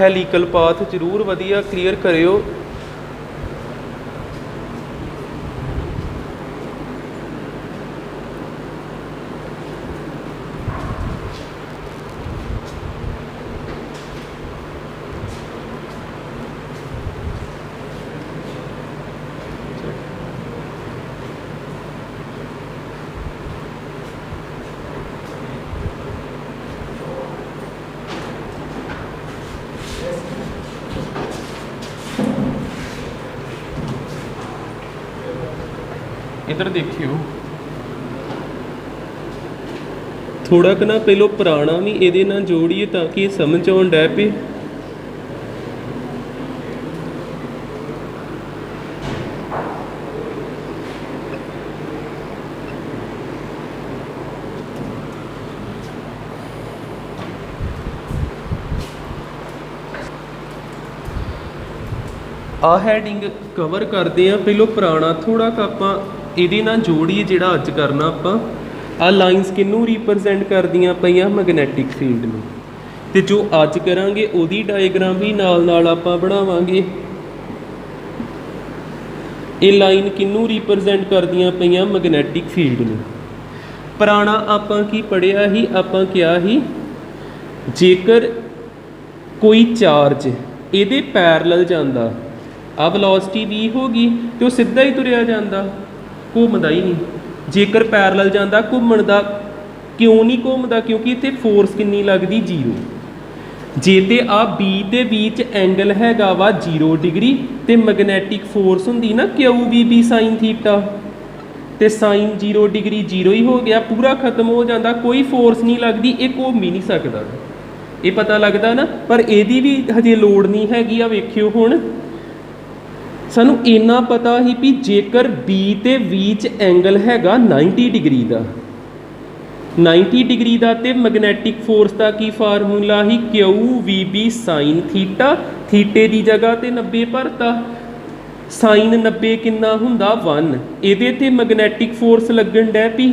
ਹੈਲੀਕਲ path ਜ਼ਰੂਰ ਵਧੀਆ clear ਕਰਿਓ। इधर देखियो थोड़ा क ना पहलो पुराना भी ये ना जोड़िए ताकि समझ आउण डै पे। आ हैडिंग कवर करते हैं पहलो पुराना थोड़ा क आपां ਇਹਦੇ ਨਾਲ ਜੋੜੀਏ ਜਿਹੜਾ ਅੱਜ ਕਰਨਾ ਆਪਾਂ। ਆ ਲਾਈਨਸ ਕਿਹਨੂੰ ਰਿਪਰੈਜ਼ੈਂਟ ਕਰਦੀਆਂ ਪਈਆਂ ਮੈਗਨੈਟਿਕ ਫੀਲਡ ਨੂੰ, ਤੇ ਜੋ ਅੱਜ ਕਰਾਂਗੇ ਉਹਦੀ ਡਾਇਗਰਾਮ ਵੀ ਨਾਲ ਨਾਲ ਆਪਾਂ ਬਣਾਵਾਂਗੇ। ਇਹ ਲਾਈਨ ਕਿਹਨੂੰ ਰਿਪਰੈਜ਼ੈਂਟ ਕਰਦੀਆਂ ਪਈਆਂ ਮੈਗਨੈਟਿਕ ਫੀਲਡ ਨੂੰ। ਪੁਰਾਣਾ ਆਪਾਂ ਕੀ ਪੜ੍ਹਿਆ ਸੀ, ਆਪਾਂ ਕਿਹਾ ਸੀ ਜੇਕਰ ਕੋਈ ਚਾਰਜ ਇਹਦੇ ਪੈਰਲਲ ਜਾਂਦਾ, ਆ ਵੈਲੋਸਿਟੀ v ਹੋ ਗਈ ਤੇ ਉਹ ਸਿੱਧਾ ਹੀ ਤੁਰਿਆ ਜਾਂਦਾ, ਘੁੰਮਦਾ ਹੀ नहीं। जेकर पैरल जाता घूमन का क्यों नहीं घूमता, क्योंकि इतने फोर्स कितनी लगती 0। जे तो आ बी ते बी एंगल हैगा वा 0 डिग्री तो मैगनैटिक फोर्स होंगी ना q we B sine theta, तो साइन 0 डिग्री 0 ही हो गया, पूरा खत्म हो जाता, कोई फोर्स नहीं लगती, ये घूम ही नहीं सकता। ये पता लगता ना, पर यदी भी हजे लोड़ नहीं हैगी। आ वेखियो हुण सानू इन्ना पता ही भी जेकर बी ते वी एंगल हैगा 90 डिग्री का, 90 डिग्री का, तो मैगनैटिक फोर्स का की फार्मूला ही Q we B sine theta, थीटे की जगह तो 90 भरता, साइन 90 कितना हुंदा 1। ये ते मैगनैटिक फोर्स लगन डै पी,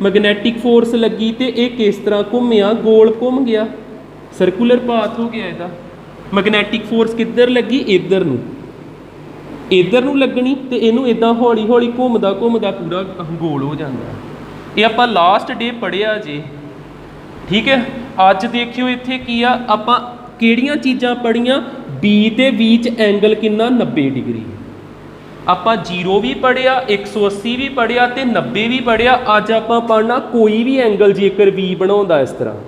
मैगनैटिक फोर्स लगी तो ये किस तरह घूमिया, गोल घूम गया, सर्कुलर पाथ हो गया। इसका मैगनैटिक फोर्स किधर लगी, इधर नूं, इधर नूं लगनी, तो इनू इदा हौली हौली घूमदा घूमदा पूरा गोल हो जाता। ये आप लास्ट डे पढ़िया जे, ठीक है। अज देखियो इत्थे की आ, आपां किहड़ियां चीज़ां पढ़ियां, बी ते वी एंगल कितना 90 डिग्री, आपां 0 भी पढ़िया, 180 भी पढ़िया, तो 90 भी पढ़िया। अज आपां पढ़ना कोई भी एंगल जेकर वी बनाउंदा इस तरह,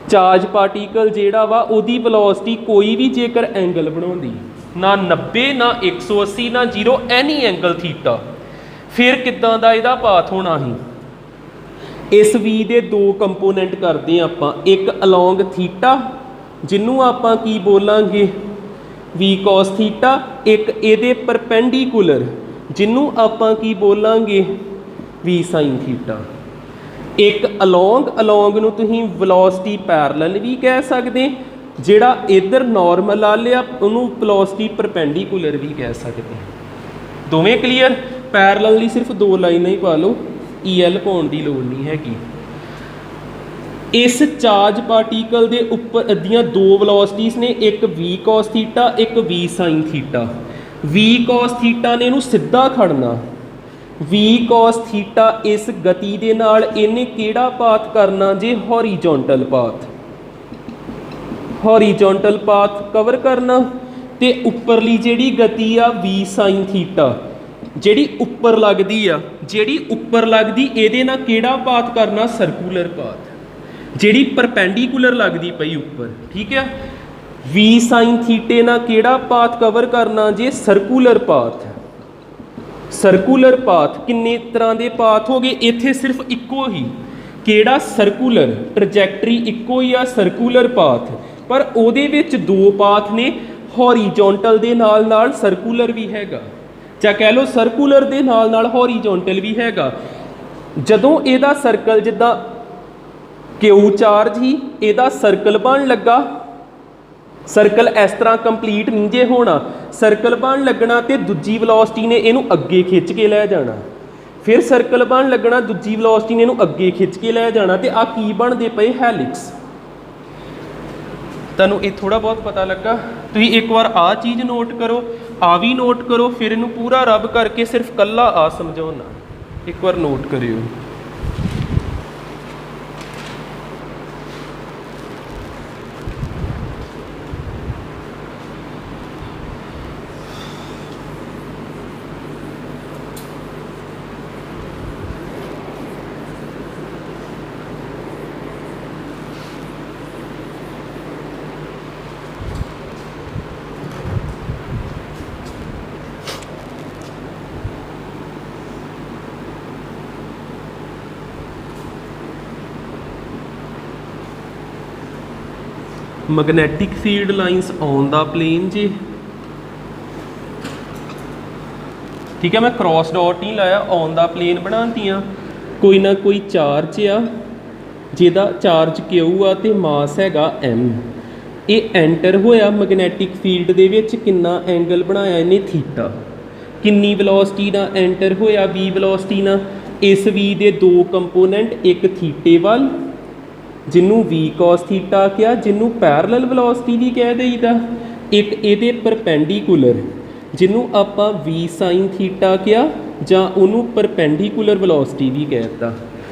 चार्ज पार्टिकल जिहड़ा वा उहदी वेलोसिटी कोई भी जेकर एंगल बनाउंदी ना 90 ना 180 ना 0, एनी एंगल थीटा, फिर किदां दा इहदा पाथ होना ही। इस वी दे दो कंपोनेंट करते हैं आपां, एक अलोंग थीटा जिन्हों आपां की बोलांगे वी कॉस थीटा, एक इहदे परपेंडिकुलर जिन्हों आपां की बोलांगे वी साइन थीटा। एक अलोंग नूं तुसीं वेलोसिटी पैरलल भी कह सकते, जिहड़ा इधर नॉर्मल आ लिया उन्होंने वेलोसिटी परपेंडिकुलर भी कह सकते हैं। दोवें क्लीयर, पैरलल ली सिर्फ 2 लाइनां ही पा लो, EL पाउण दी लोड़ नहीं हैगी। इस चार्ज पार्टिकल दे उपर दियां 2 वेलोसिटीज़ ने, एक वी कॉस थीटा, एक v sine theta. V cos theta ने इहनूं सीधा खड़ना, वी कॉस थीटा इस गति दे नाल इहने किहड़ा पाथ करना जे हॉरीजोंटल पाथ, हॉरीजोंटल पाथ कवर करना। तो उपरली जिहड़ी गति आ वी साइन थीटा जिहड़ी उपर लगदी आ, जिहड़ी उपर लगदी इहदे नाल किहड़ा पाथ करना, सर्कुलर पाथ, जिहड़ी परपेंडिकुलर लगदी पई उपर, ठीक है। वी साइन थीटे नाल किहड़ा पाथ कवर करना जे, सर्कुलर पाथ। सर्कुलर पाथ किन्ने तरह के पाथ हो गए, इत्थे सिर्फ इक्को ही, किहड़ा सर्कुलर, ट्रजैक्टरी इक्को ही आ, सर्कुलर पाथ, पर ਉਹਦੇ ਵਿੱਚ 2 ਪਾਥ ਨੇ, हॉरीजोंटल ਦੇ ਨਾਲ ਨਾਲ ਸਰਕੂਲਰ ਵੀ ਹੈਗਾ, ਜਾਂ ਕਹਿ ਲਓ ਸਰਕੂਲਰ ਦੇ ਨਾਲ ਨਾਲ हॉरीजोंटल ਵੀ ਹੈਗਾ। ਜਦੋਂ ਇਹਦਾ ਸਰਕਲ ਜਿੱਦਾਂ क्यू चार्ज ही, ਇਹਦਾ ਸਰਕਲ ਬਣ ਲੱਗਾ, ਸਰਕਲ ਇਸ ਤਰ੍ਹਾਂ ਕੰਪਲੀਟ ਨਹੀਂ ਜੇ ਹੋਣਾ, ਸਰਕਲ ਬਣ ਲੱਗਣਾ ਤੇ ਦੂਜੀ ਵੈਲੋਸਿਟੀ ਨੇ ਇਹਨੂੰ ਅੱਗੇ ਖਿੱਚ ਕੇ ਲੈ ਜਾਣਾ, ਫਿਰ ਸਰਕਲ ਬਣ ਲੱਗਣਾ, ਦੂਜੀ ਵੈਲੋਸਿਟੀ ਨੇ ਇਹਨੂੰ ਅੱਗੇ ਖਿੱਚ ਕੇ ਲੈ ਜਾਣਾ, ਤੇ ਆ ਕੀ ਬਣਦੇ ਪਏ, ਹੈਲਿਕਸ। तुहानूं ये थोड़ा बहुत पता लगा। तुसीं एक बार आ चीज़ नोट करो, आ भी नोट करो, फिर इनू पूरा रब करके सिर्फ कल्ला आ समझाना, एक बार नोट करियो। Magnetic field lines on the plane जी, ठीक है। मैं क्रॉस डॉट नहीं लाया, ऑन द प्लेन बनातियाँ। कोई ना कोई चार्ज आ जिहदा चार्ज क्यू आ ते मास हैगा एम, ये एंटर होया मैगनैटिक फील्ड दे विच, कितना एंगल बनाया इन्हें थीटा, किन्नी वेलोसिटी नाल एंटर होया वी वेलोसिटी नाल। इस वी दे दो कंपोनेंट, एक थीटे वाल जिन्हों वी कॉस थीटा क्या, जिन्हों पैरलल वेलोसिटी भी कह देईदा, एक ये परपेंडिकुलर जिन्हों आपां वी साइन थीटा क्या, जां उन्हों परपेंडिकुलर वेलोसिटी भी कहता।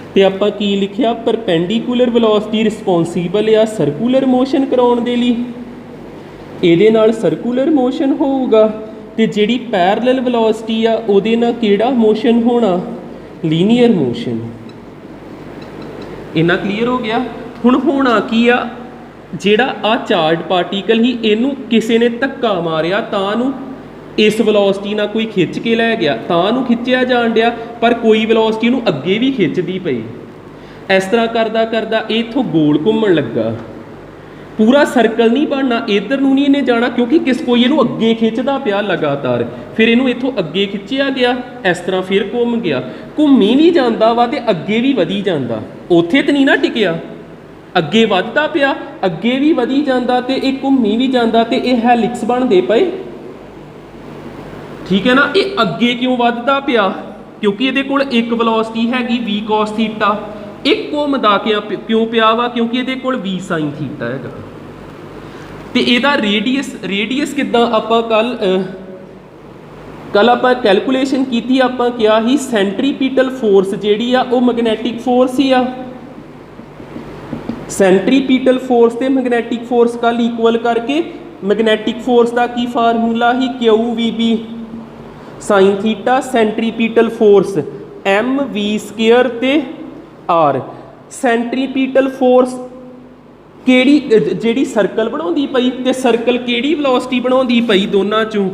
तो आपां की लिखिया, परपेंडिकुलर वेलोसिटी रिस्पोंसीबल आ सर्कुलर मोशन कराउण दे लई, इहदे नाल सर्कुलर मोशन होऊगा। ते जिहड़ी पैरलल वेलोसिटी आ उहदे नाल किहड़ा मोशन होना, लीनियर मोशन। इन्ना क्लीयर हो गया। हुण होना की आ, जिहड़ा आ चार्ज पार्टिकल ही इनू किसी ने धक्का मारिया तां नू इस वेलोसिटी नाल कोई खिंच के लै गया, तां नू खिंचिया जाण दिया, पर कोई वेलोसिटी नू अगे भी खिंचदी पई। इस तरह करदा करदा इत्थों गोल घूमण लगा, पूरा सर्कल नहीं बनना, इधर नू नहीं इन्हें जाना क्योंकि कोई इनू अगे खिंचदा पिया लगातार। फिर इनू इत्थों अगे खिंचिया गया, इस तरह फिर घूम गया, घूमी भी जाता वा ते अगे भी वधी जाता, उत्थे तो नहीं ना टिकिया, अगे वधदा पिया, अगे भी वधी जाता ते एक घूमी भी जाता, ते ये हैलिक्स बनते पे। ठीक है ना। ये अगे क्यों वधदा पिया, क्योंकि ये कोल एक वेलोसिटी हैगी वी कॉस थीटा, एक घूमदा क्यों पिया वा, क्योंकि ये कोल वी साइन थीटा हैगा। ते इहदा रेडियस किद्दां आपां कल आपां कैलकुलेशन की, आपां क्या ही सेंट्रीपीटल फोर्स जिहड़ी आ वो मैगनैटिक फोर्स ही आ। सेंट्रीपीटल फोर्स ते मैगनैटिक फोर्स कल इक्वल करके मैगनैटिक फोर्स का की फार्मूला ही, Q we B sine theta, centripetal force m v square ते आर। सेंट्रीपीटल फोर्स केड़ी जिहड़ी सर्कल बनाउंदी पई, ते सर्कल केड़ी वेलोसिटी बनाउंदी पई, दोनों चों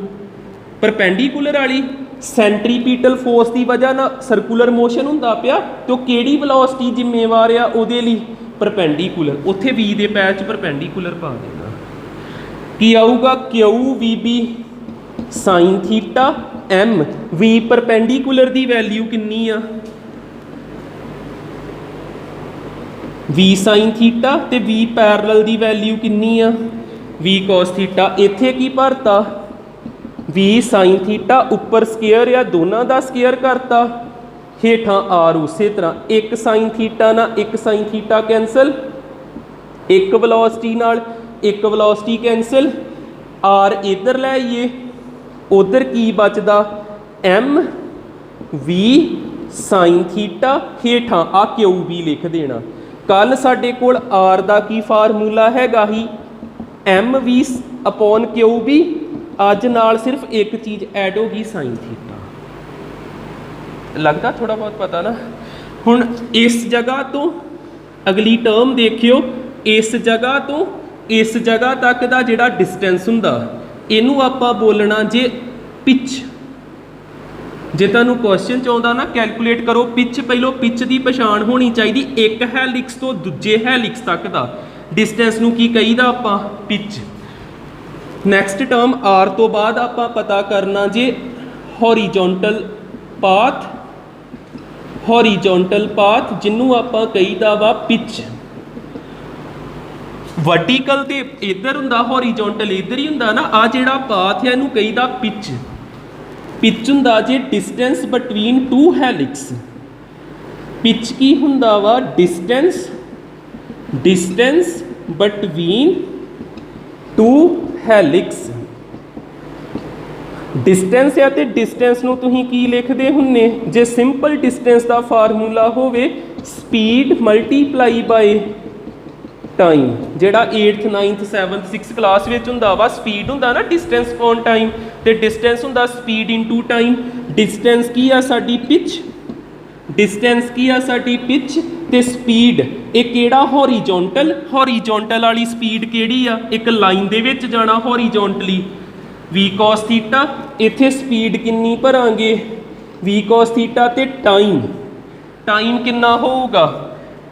परपेंडिकुलर वाली। सेंट्रीपीटल फोर्स की वजह ना सर्कुलर मोशन हुंदा पिया, तो केड़ी वेलोसिटी जिम्मेवार आ उहदे लई, परपेंडिकुलर। उत्थे वी दे पैच परपेंडिकुलर पा देना, की आऊगा Q we B sine theta M, V perpendicular की वैल्यू किन्नी आ, वी साइन थीटा, ते वी पैरलल की वैल्यू किन्नी आ, वी कॉस थीटा। इत्थे की भरता, वी साइन थीटा उपर स्केयर या दोनों का स्केयर करता, हेठां आर उस तरह, एक साइन थीटा ना एक साइन थीटा कैंसल, एक वेलोसिटी नाल एक वेलोसिटी कैंसल, आर इधर लै आइए, उधर की बचदा एम वी साइन थीटा, हेठां आ क्यू वी लिख देना। कल साडे कोल आर दा की फार्मूला हैगा ही M V upon Q V, अज नाल सिर्फ एक चीज़ ऐड होगी साइन थीटा। लगता थोड़ा बहुत पता ना। हुण इस जगह तो अगली टर्म देखियो, इस जगह तो इस जगह तक का जिहड़ा डिस्टेंस हुंदा इनू आपां बोलना जे पिच। जे तुहानूं क्वेश्चन च आउंदा ना कैलकुलेट करो पिच, पहलों पिच की पछाण होनी चाहिए, एक हैलिक्स तो दूजे हैलिक्स तक का डिस्टेंस नूं की कहीदा आपां, पिच। नैक्सट टर्म आर तो बाद आपां पता करना जे हॉरीजोंटल पाथ, हॉरीजोंटल पाथ जिन्हों आपां कहीदा वा पिच। वर्टिकल तो इधर हुंदा, हॉरीजोंटल इधर ही हुंदा ना, आ जिहड़ा पाथ है इहनूं कहीदा पिच। पिच हुंदा जे distance between two helix, pitch की हुंदा वा distance between two helix distance या तो डिस्टेंस ਨੂੰ ਤੁਸੀਂ ਕੀ ਲਿਖਦੇ ਹੁੰਨੇ ਜੇ ਸਿੰਪਲ ਡਿਸਟੈਂਸ ਦਾ ਫਾਰਮੂਲਾ ਹੋਵੇ ਸਪੀਡ ਮਲਟੀਪਲਾਈ ਬਾਈ टाइम ਜਿਹੜਾ 8th 9th 7th 6th class ਵਿੱਚ ਹੁੰਦਾ ਵਾ ਸਪੀਡ ਹੁੰਦਾ ਨਾ ਡਿਸਟੈਂਸ ਅਪੋਨ ਟਾਈਮ ਤੇ ਡਿਸਟੈਂਸ ਹੁੰਦਾ ਸਪੀਡ ਇਨਟੂ ਟਾਈਮ ਡਿਸਟੈਂਸ ਕੀ ਆ ਸਾਡੀ ਪਿਚ डिस्टेंस की आ साडी पिच ते स्पीड ये केड़ा हॉरीजोंटल वाली स्पीड केड़ी आ एक लाइन दे विच जाना हॉरीजोंटली वी कॉस थीटा इत्थे स्पीड किन्नी भरांगे वी कॉस थीटा ते टाइम किन्ना होऊगा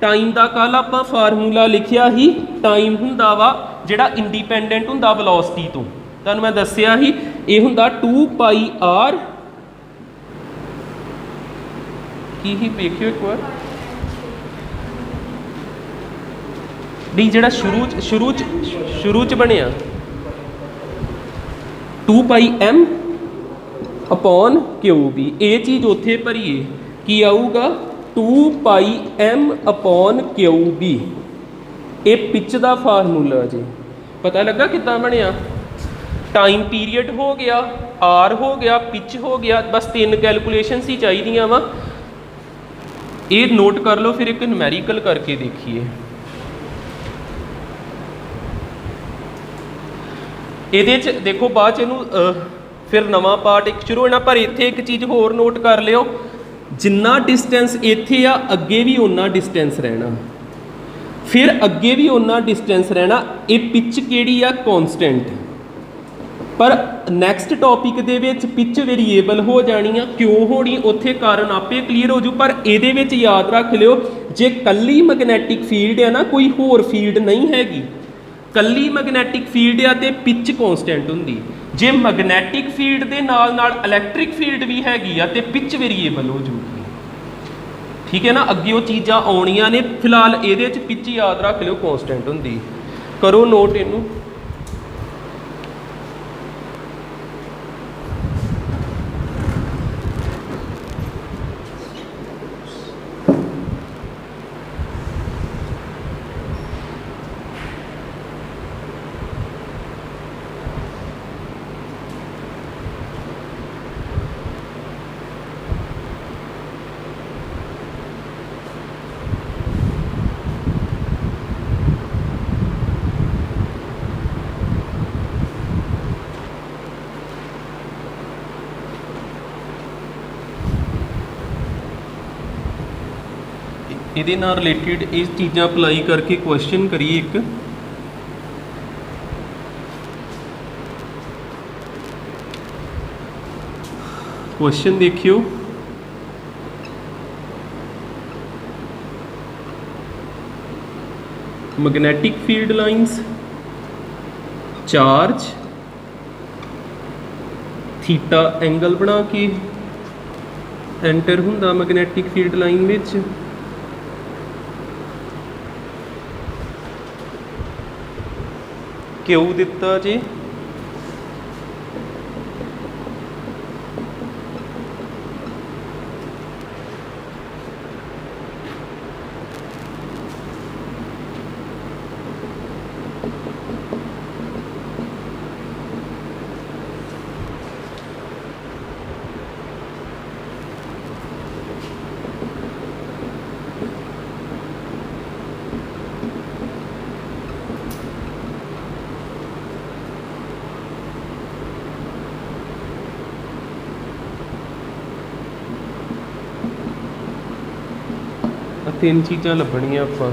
टाइम दा कल आपां फार्मूला लिखिया ही टाइम हुंदा वा जिहड़ा इंडिपेंडेंट हुंदा वेलोसिटी तो तुहानूं मैं दस्सिया ही ये हुंदा 2 पाई आर की ही देखियो एक बार नहीं जिहड़ा शुरू च बनिया 2 पाई एम अपॉन क्यू बी ये चीज़ उत्थे भरीए की आऊगा 2 पाई एम अपॉन क्यू बी ये पिच का फार्मूला जी पता लगा कितना बनिया टाइम पीरियड हो गया आर हो गया पिच हो गया बस 3 कैलकुलेशन ही चाहिए वा ये नोट कर लो फिर एक न्यूमेरिकल करके देखिए ये देखो बाद फिर नवा पार्ट एक शुरू होना पर इत्थे एक चीज़ होर नोट कर लियो जिन्ना डिस्टेंस इत्थे आ अगे भी उन्ना डिस्टेंस रहना फिर अगे भी उन्ना डिस्टेंस रहना ये पिच केड़ी आ कॉन्सटेंट पर नैक्सट टॉपिक दे विच पिच वेरीएबल हो जानी आ क्यों होनी उत्थे कारण आपे क्लीयर हो जू पर इहदे विच याद रख लियो जे कल्ली मैगनैटिक फील्ड है ना कोई होर फील्ड नहीं हैगी कल्ली मैगनैटिक फील्ड आ ते पिच कॉन्सटेंट हुंदी जे मैगनैटिक फील्ड दे नाल नाल इलैक्ट्रिक फील्ड भी हैगी आ ते पिच वेरीएबल हो जूगी ठीक है ना अगे वो चीज़ां आउणियां ने फिलहाल इहदे च पिच याद रख लियो कॉन्सटेंट हुंदी करो नोट इनू ਇਹਦੇ ਨਾਲ ਰਿਲੇਟਿਡ ਇਹ ਚੀਜ਼ਾਂ ਅਪਲਾਈ ਕਰਕੇ ਕੁਐਸਚਨ ਕਰੀਏ ਇੱਕ क्वेश्चन देखियो magnetic field lines charge theta angle बना के एंटर हुंदा magnetic field line which Q दिता जी तीन चीज़ां लभणियां आपां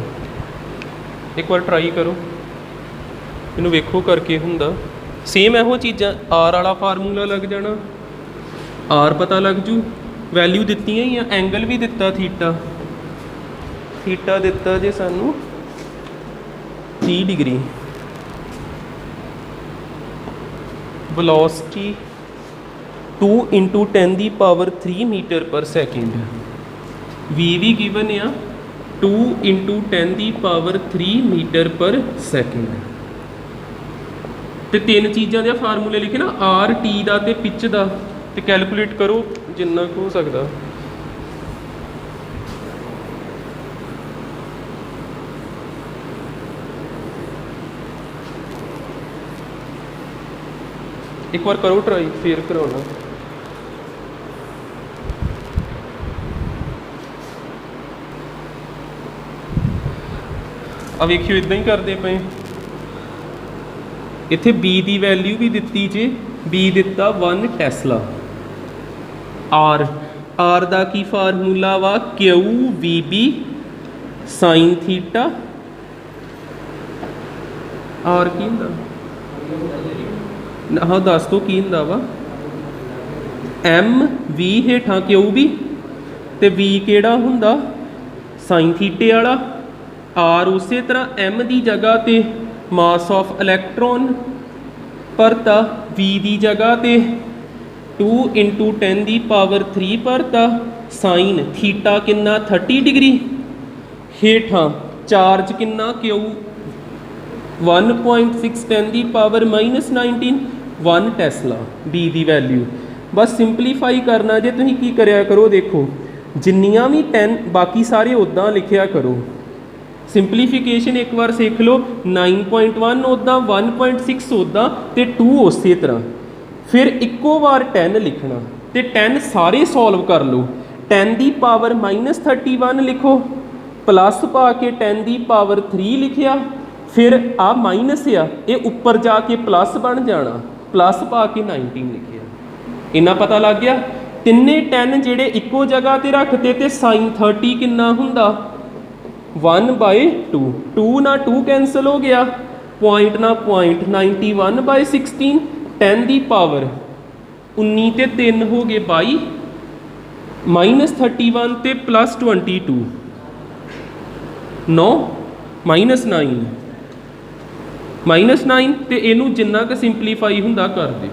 एक बार ट्राई करो इनू वेखो करके हुंदा सेम एहो चीज़ां आर वाला फार्मूला लग जाना आर पता लग जू वैल्यू दित्तियां ही आ एंगल भी दिता थीटा थीटा दिता जे सानू 30 डिग्री वेलोसिटी 2 × 10⁻³ मीटर पर सेकेंड वी भी गिवन आ 2 × 10⁻³ मीटर पर सेकेंड तो तीन चीज़ों के फार्मूले लिखे ना आर टी का तो पिच का तो कैलकुलेट करो जिन्ना हो सकता एक बार करो ट्राई फिर कराना। अब वेखियो इदा ही करते पे इत्थे बी की वैल्यू भी दिती जे बी दिता 1 टेस्ला। आर आर का की फार्मूला वा q we B sine theta. R की हुंदा हाँ दस तो की हुंदा वा एम वी हेठां क्यू बी ते वी केड़ा हुंदा साइन थीटे वाला। आर उस तरह एम की जगह ते मास ऑफ इलैक्ट्रॉन भरता वी की जगह ते 2 × 10⁻³ भरता साइन थीटा किन्ना 30 डिग्री हेठां चार्ज किन्ना क्यू 1.6 10⁻⁻19 1 टेस्ला बी की वैल्यू। बस सिंपलीफाई करना जे तुसीं की करया करो देखो जिन्नियां भी 10 बाकी सारे उदां लिखिया करो। सिंपलीफिकेशन एक बार सीख लो 9.1 उदा 1.6 उदा तो 2 उस तरह फिर इक्को बार 10 लिखना तो 10 सारे सॉल्व कर लो 10⁻⁻31 लिखो प्लस पा के 10⁻³ लिखिया फिर आ माइनस आ ये उपर जाके प्लस बन जाना प्लस पा के 19 लिखिया। इन्ना पता लग गया। तिन्ने 10 जेडे इक्को जगह ते रखते तो साइन 30 किन्ना हुंदा 1/2 2 ना 2 कैंसल हो गया पॉइंट ना पॉइंट 91/16 10 की पावर 19 ते 3 हो गए 22 -31 ते +22 9 -9 तो इनू जिन्ना क सिंपलीफाई हुंदा कर दो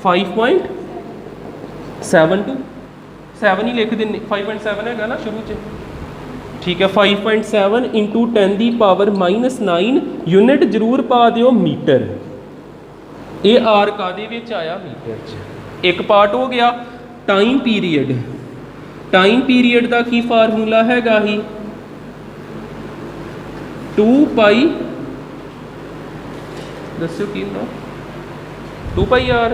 5.72 7 ही लिख दें 5.7 है ना शुरू च ठीक है 5.7 × 10⁻⁻9 यूनिट जरूर पा दिओ मीटर। ये आर कादे विच आया मीटर च। एक पार्ट हो गया टाइम पीरीयड का की फार्मूला हैगा ही 2π दस्यो की हुंदा 2π आर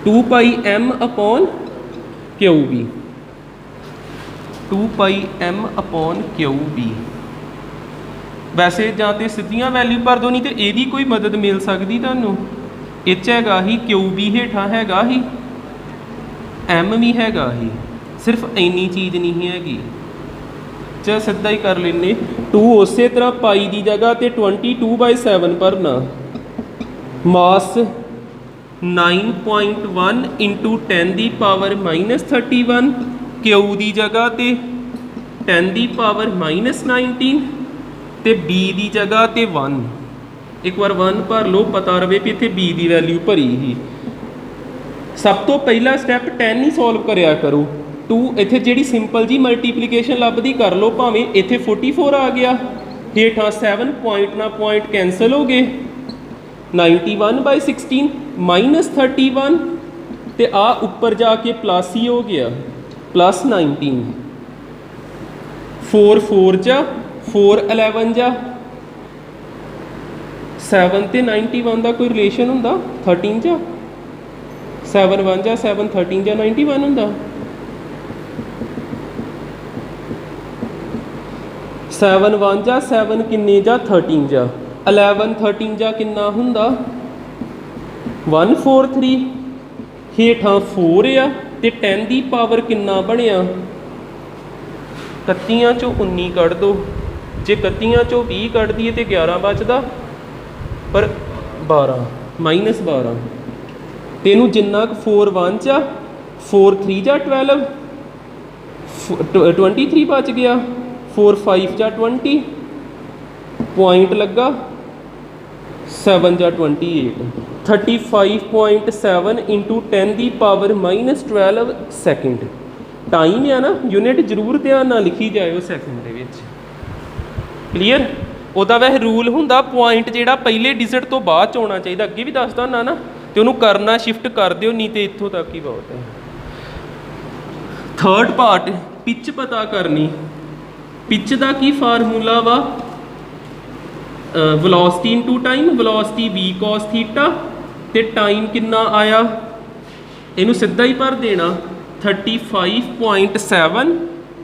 2πm/QB 2πm/QB। वैसे ਜਾਂ तो सीधियां वैल्यू भर दो नहीं तो यदी कोई मदद मिल सकती तुहानूं इच हैगा ही QB हेठां हैगा ही M भी हैगा ही सिर्फ इन्नी चीज़ नहीं हैगी। चल सीधा ही कर लेने 2 उस तरह पाई की जगह तो 22/7 भरना मास 9.1 × 10⁻⁻31 क्यू की जगह तो 10⁻⁻19 तो बी की जगह तो 1 एक बार 1 भर लो पता रहे भी इतने बी की वैल्यू भरी ही। सब तो पहला स्टैप 10 ही सॉल्व करया करो 2 इत्थे जिहड़ी सिंपल जी मल्टीप्लीकेशन लभदी कर लो भावें इत्थे 44 आ गया हेठां 7 पॉइंट ना पॉइंट कैंसल हो गए 91/16 -31 तो आ उपर जाके प्लस ही हो गया +19 4 4 जा 4 11 जा 7 ते 91 का कोई रिलेशन हुंदा 13 जा 7 1 जा 7 13 जा 91 हुंदा 7 1 जा 7 किन्ने जा 13 जा 11 13 जा किन्ना हुंदा 143 हेठां 4 आ ते 10 की पावर किन्ना बनया 31 चों 19 कढ़ दो जे 31 चों 20 कढ़ दिए तो 11 बचदा पर 12 -12 तेनू जिन्ना 4 1 जा 4 3 जा 12 23 बच गया 4 5 जा 20 पॉइंट लगा 7 जा 28 35.7 × 10⁻⁻12 सैकेंड टाइम है ना यूनिट जरूर ध्यान नाल लिखी जाए सैकेंड दे विच क्लीयर। उहदा वैसे रूल हुंदा पॉइंट जिहड़ा पहले डिजिट तो बाद च होना चाहिए अगे भी दसदा हुंदा ना तो उहनूं करना शिफ्ट कर दिओ नहीं तो इत्थों तक ही बहुत है। थर्ड पार्ट पिच पता करनी पिच का की फार्मूला वा velocity into time, velocity v cos theta ते टाइम कितना आया, इनू सीधा ही भर देना 35.7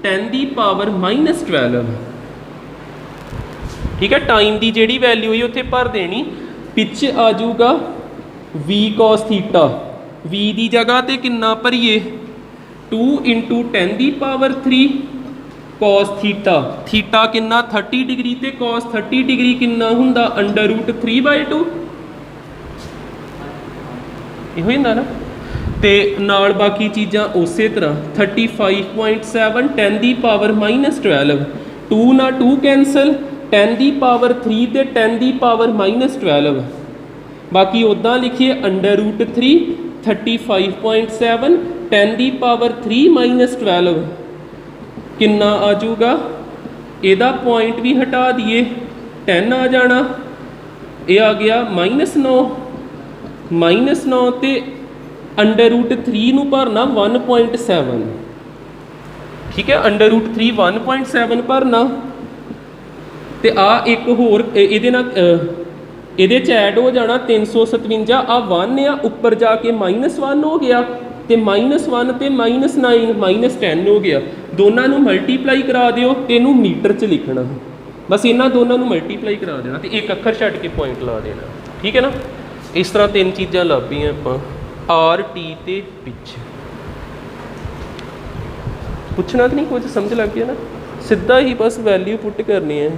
10 की पावर -12। ठीक है, टाइम की जिहड़ी वैल्यू है उत्थे भर देनी, पिछ आ जाऊगा v cos थीटा, v की जगह ते कितना भरीए 2 × 10 की पावर 3 cos थीटा, थीटा कितना 30 डिग्री ते cos 30 डिग्री कितना हुंदा √3/2, इहो ही ना, ते नाल बाकी चीज़ां उस तरह 35.7 10 की पावर -12, 2 ना 2 कैंसल, 10 की पावर 3 ते 10 की पावर -12, बाकी उदा लिखिए √3 35.7 10 की पावर 3 -12 कितना आ जाऊगा, ਇਹਦਾ पॉइंट भी हटा दिए 10 आ जाना, ये आ गया -9 ते √3 नूं भरना 1.7, ठीक है, √3 1.7 भरना, ते आ एक होर इहदे नाल इहदे च ऐड हो जाना 357, आ 1 आ उपर जाके -1 हो गया, तो -1 ते -9 -10 हो गया, दोनों नूं मल्टीप्लाई करा दिओ ते इनू मीटर च लिखना, बस इन्हां दोनों नूं मल्टीप्लाई करा देना तो एक अखर छड्ड के पॉइंट ला देना, ठीक है ना। इस तरह 3 चीज़ां लभीआं आपां आर टी ते पिच। पुछना तो नहीं, कुछ समझ लग गया ना, सीधा ही बस वैल्यू पुट करनी है।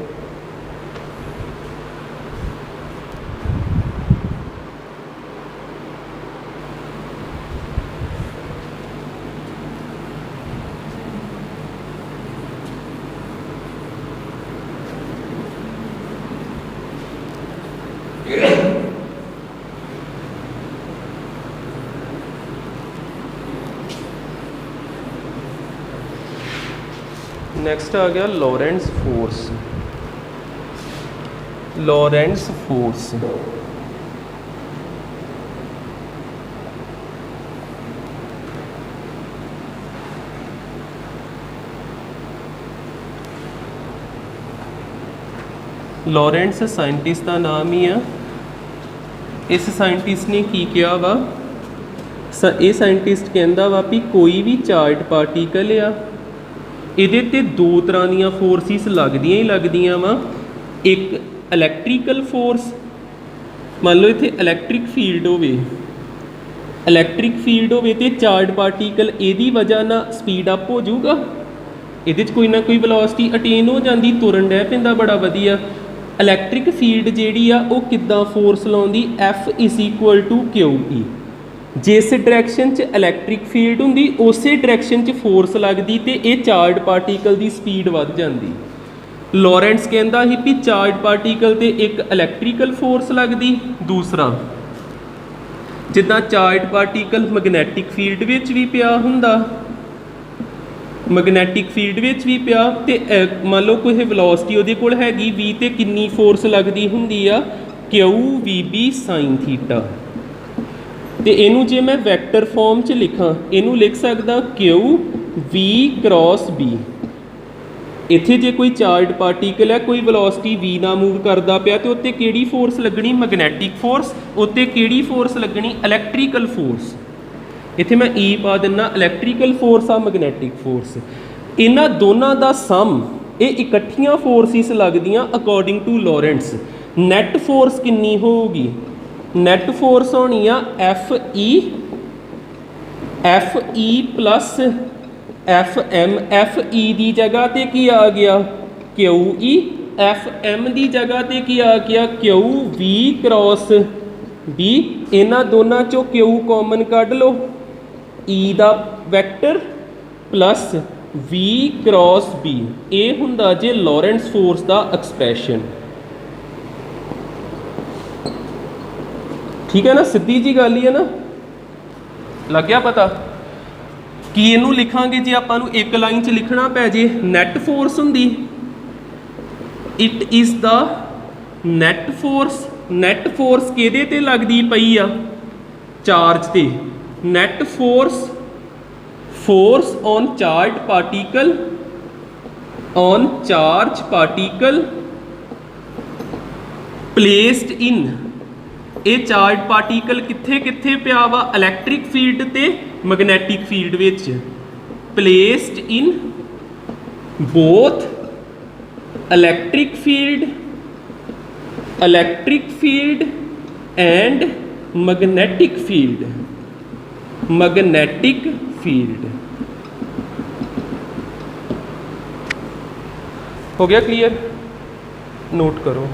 नेक्स्ट आ गया लॉरेंट्ज फोर्स। लॉरेंट्ज फोर्स लॉरेंट्स साइंटिस्ट का नाम ही है। इस साइंटिस्ट ने की किया वा, ये साइंटिस्ट कहता वा भी कोई भी चार्ज पार्टिकल आ, ਇਹਦੇ ਤੇ दो तरह ਦੀਆਂ फोर्सिस लगदियां ही लगदियां वा। एक इलैक्ट्रिकल फोर्स, मान लो इत्थे इलैक्ट्रिक फील्ड होवे, इलैक्ट्रिक फील्ड होवे ते चार्ज पार्टिकल ਇਹਦੀ वजह ना स्पीड अप हो जाऊगा, ਇਹਦੇ 'ਚ कोई ना कोई वेलोसिटी अटेन हो जाती, तुरन डै पैंदा बड़ा वधिया। इलैक्ट्रिक फील्ड जिहड़ी आ ਉਹ किद्दां फोर्स लाउंदी, F = QE, जिस डायरैक्शन च इलैक्ट्रिक फील्ड होंदी उस डायरैक्शन च फोर्स लगती तो ये चार्ज पार्टिकल की स्पीड वध जाती। लॉरेंट्स कहता ही भी चार्ज पार्टिकल ते एक इलैक्ट्रिकल फोर्स लगती, दूसरा जिद्दां चार्ज पार्टिकल मैगनैटिक फील्ड विच भी पिया हुंदा, मैगनैटिक फील्ड विच भी पिया ते मान लो कोई वेलोसिटी उहदे कोल हैगी v ते किन्नी फोर्स लगती हुंदी आ QVB sin थीटा, तो इनू जे मैं वैक्टर फॉर्म च लिखा, इनू लिख सकदा QV क्रॉस B। इत्थे जे कोई चार्ज पार्टिकल है, कोई वेलोसिटी v ना मूव करता पिया तो उत्ते किहड़ी फोर्स लगनी, मैगनैटिक फोर्स, उत्ते किहड़ी फोर्स लगनी, इलैक्ट्रिकल फोर्स। इत्थे मैं E पा दिना, इलैक्ट्रिकल फोर्स आ मैगनैटिक फोर्स, इन्हां दोनों का सम, ये इकट्ठियां फोर्सिस लगदियां according to Lorentz. Net force कितनी होगी, नैट फोर्स होनी आ FE प्लस FM, FE की जगह ते की आ गया QE, FM की जगह ते की आ गया QV क्रॉस B। इन्हां दोनों चों Q कॉमन कढ लो, E का vector plus V cross B, ये हुंदा जे लॉरेंट्स फोर्स का एक्सप्रैशन। ठीक है ना, सीधी जी गल ही है ना, लग गया पता कि इनू लिखांगे जे आपां नू एक लाइन च लिखना पै जे, नैट फोर्स हुंदी it is the net force. Net force किहदे ते लगदी पई आ, चार्ज ते, net force force on charge particle, on charge particle placed in, ये चार्ज पार्टिकल कित्थे कित्थे पिया वा, इलैक्ट्रिक फील्ड ते मैगनैटिक फील्ड विच। Placed in both electric field and magnetic field. Magnetic field हो गया क्लियर, नोट करो।